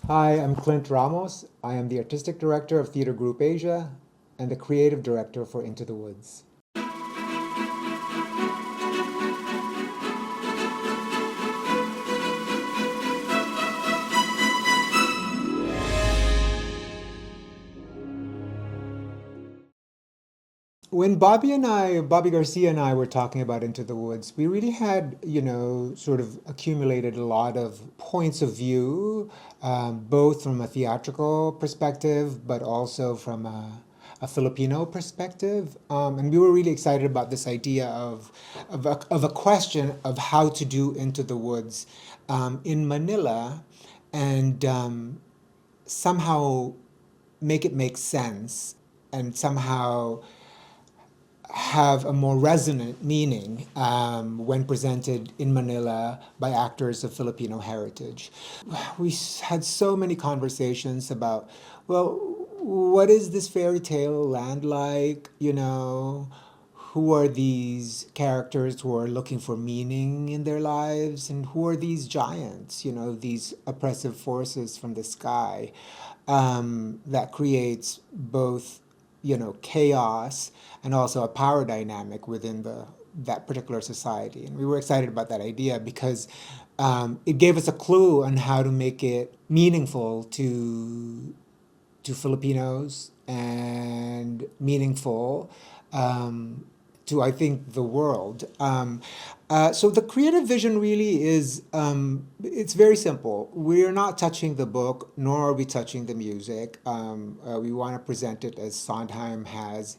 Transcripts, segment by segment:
Hi, I'm Clint Ramos. I am the Artistic Director of Theater Group Asia and the Creative Director for Into the Woods. When Bobby Garcia and I were talking about Into the Woods, we really had, sort of accumulated a lot of points of view, both from a theatrical perspective, but also from a Filipino perspective. And we were really excited about this idea of a question of how to do Into the Woods in Manila and somehow make it make sense and somehow have a more resonant meaning when presented in Manila by actors of Filipino heritage. We had so many conversations about, well, what is this fairy tale land like? Who are these characters who are looking for meaning in their lives? And who are these giants, these oppressive forces from the sky that creates both chaos and also a power dynamic within that particular society. And we were excited about that idea because it gave us a clue on how to make it meaningful to Filipinos and meaningful to, I think, the world. So the creative vision really is, it's very simple. We're not touching the book, nor are we touching the music. We want to present it as Sondheim has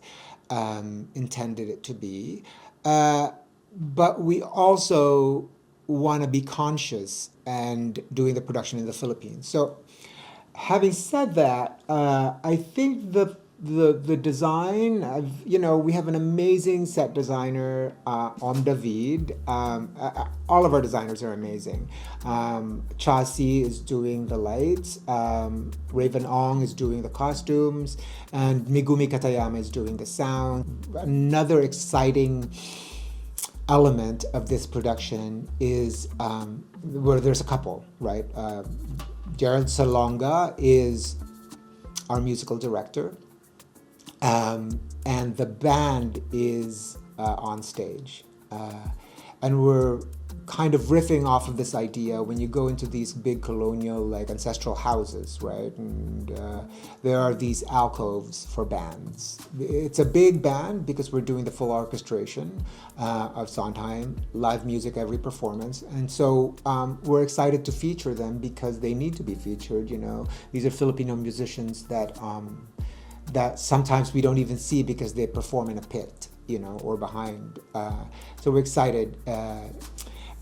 intended it to be. But we also want to be conscious and doing the production in the Philippines. So having said that, I think the design, we have an amazing set designer, David. All of our designers are amazing. Chasi is doing the lights, Raven Ong is doing the costumes, and Megumi Katayama is doing the sound. Another exciting element of this production is where there's a couple, right? Gerald Salonga is our musical director. And the band is on stage. And we're kind of riffing off of this idea when you go into these big colonial, like ancestral houses, right? And there are these alcoves for bands. It's a big band because we're doing the full orchestration of Sondheim, live music every performance. And so we're excited to feature them because they need to be featured, These are Filipino musicians that sometimes we don't even see because they perform in a pit, or behind. So we're excited.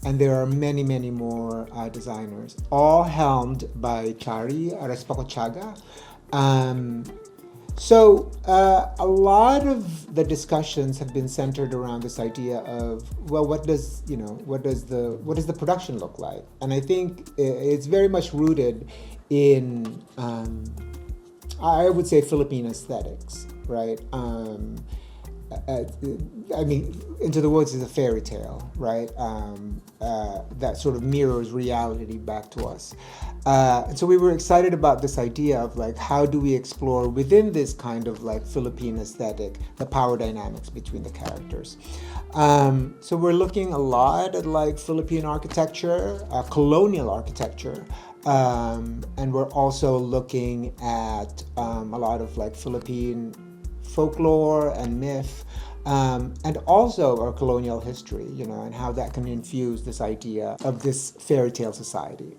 And there are many, many more designers, all helmed by Chari Arespacochaga. So a lot of the discussions have been centered around this idea of, well, what does the production look like? And I think it's very much rooted in I would say Philippine aesthetics, right? Into the Woods is a fairy tale, right? That sort of mirrors reality back to us. And so we were excited about this idea of like, how do we explore within this kind of like Philippine aesthetic, the power dynamics between the characters. So we're looking a lot at like Philippine architecture, colonial architecture, and we're also looking at a lot of like Philippine folklore and myth, and also our colonial history, and how that can infuse this idea of this fairy tale society.